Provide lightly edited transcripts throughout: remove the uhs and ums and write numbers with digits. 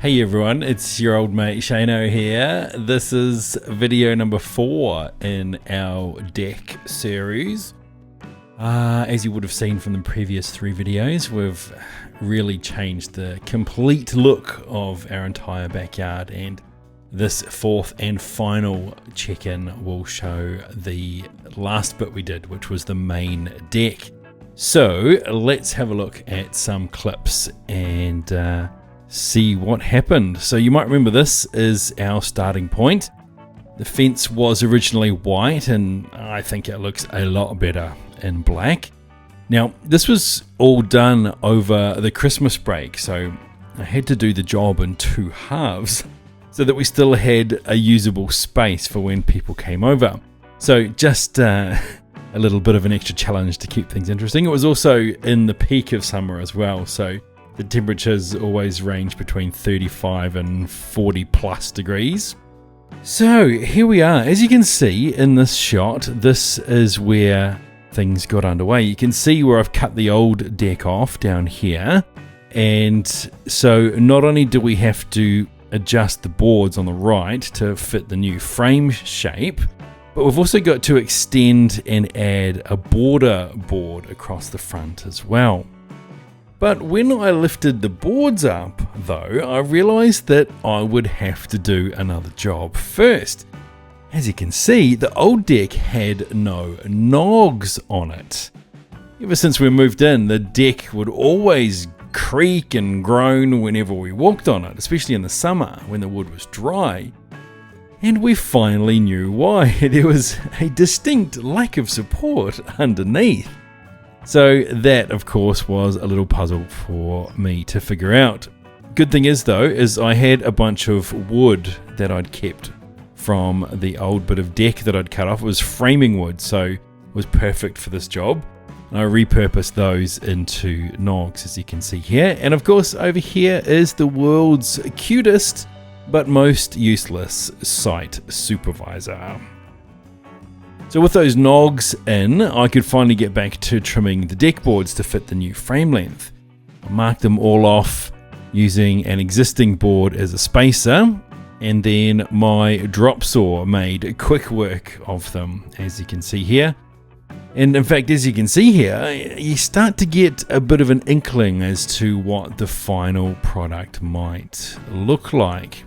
Hey everyone, it's your old mate Shano here. This is video number 4 in our deck series. As you would have seen from the previous 3 videos, we've really changed the complete look of our entire backyard, and this 4th and final check-in will show the last bit we did, which was the main deck. So let's have a look at some clips and see what happened. So you might remember this is our starting point. The fence was originally white, and I think it looks a lot better in black. Now this was all done over the Christmas break, so I had to do the job in 2 halves so that we still had a usable space for when people came over. So just a little bit of an extra challenge to keep things interesting. It was also in the peak of summer as well, so the temperatures always range between 35 and 40 plus degrees. So here we are. As you can see in this shot, this is where things got underway. You can see where I've cut the old deck off down here. And so not only do we have to adjust the boards on the right to fit the new frame shape, but we've also got to extend and add a border board across the front as well. But when I lifted the boards up, though, I realized that I would have to do another job first. As you can see, the old deck had no nogs on it. Ever since we moved in, the deck would always creak and groan whenever we walked on it, especially in the summer when the wood was dry. And we finally knew why. There was a distinct lack of support underneath. So that, of course, was a little puzzle for me to figure out. Good thing is, though, is I had a bunch of wood that I'd kept from the old bit of deck that I'd cut off. It was framing wood, so it was perfect for this job. And I repurposed those into nogs, as you can see here. And of course, over here is the world's cutest but most useless site supervisor. So with those nogs in, I could finally get back to trimming the deck boards to fit the new frame length. I marked them all off using an existing board as a spacer, and then my drop saw made quick work of them, as you can see here. And in fact, as you can see here, you start to get a bit of an inkling as to what the final product might look like.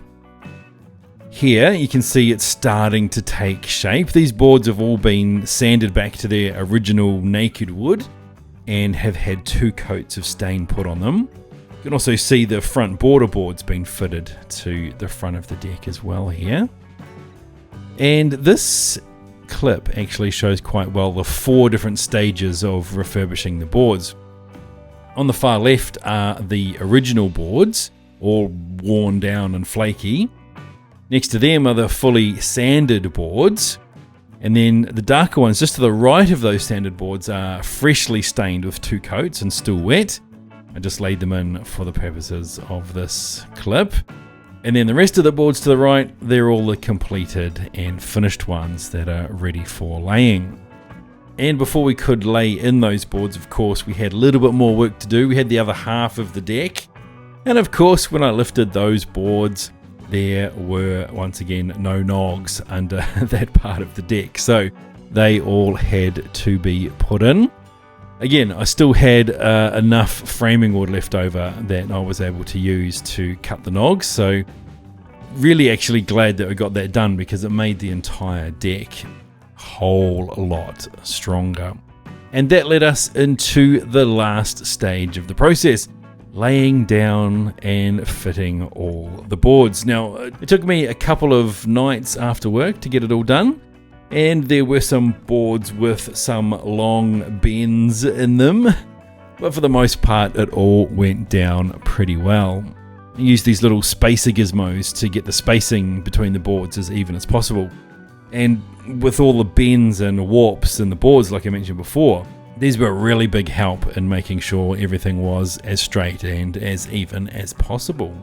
Here you can see it's starting to take shape. These boards have all been sanded back to their original naked wood and have had 2 coats of stain put on them. You can also see the front border boards being fitted to the front of the deck as well here. And this clip actually shows quite well the 4 different stages of refurbishing the boards. On the far left are the original boards, all worn down and flaky. Next to them are the fully sanded boards, and then the darker ones just to the right of those sanded boards are freshly stained with 2 coats and still wet. I just laid them in for the purposes of this clip. And then the rest of the boards to the right, they're all the completed and finished ones that are ready for laying. And before we could lay in those boards, of course, we had a little bit more work to do. We had the other half of the deck. And of course, when I lifted those boards, there were once again no nogs under that part of the deck, so they all had to be put in. Again, I still had enough framing wood left over that I was able to use to cut the nogs, so really actually glad that we got that done because it made the entire deck a whole lot stronger. And that led us into the last stage of the process, laying down and fitting all the boards. Now, it took me a couple of nights after work to get it all done, and there were some boards with some long bends in them, but for the most part it all went down pretty well. I used these little spacer gizmos to get the spacing between the boards as even as possible, and with all the bends and warps in the boards like I mentioned before, these were a really big help in making sure everything was as straight and as even as possible.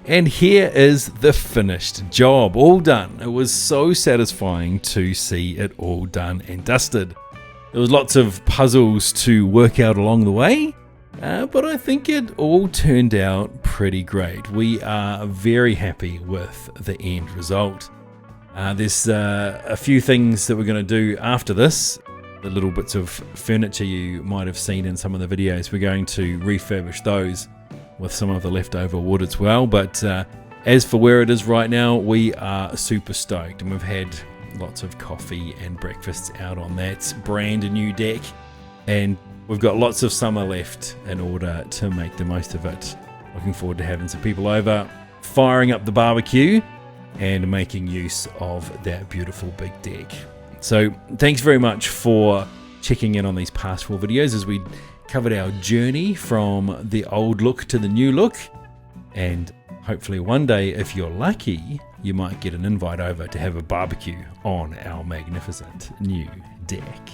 And here is the finished job, all done. It was so satisfying to see it all done and dusted. There was lots of puzzles to work out along the way, but I think it all turned out pretty great. We are very happy with the end result. There's a few things that we're going to do after this. The little bits of furniture you might have seen in some of the videos, we're going to refurbish those with some of the leftover wood as well. But as for where it is right now, we are super stoked, and we've had lots of coffee and breakfasts out on that brand new deck, and we've got lots of summer left in order to make the most of it. Looking forward to having some people over, firing up the barbecue and making use of that beautiful big deck. So thanks very much for checking in on these past 4 videos as we covered our journey from the old look to the new look, and hopefully one day, if you're lucky, you might get an invite over to have a barbecue on our magnificent new deck.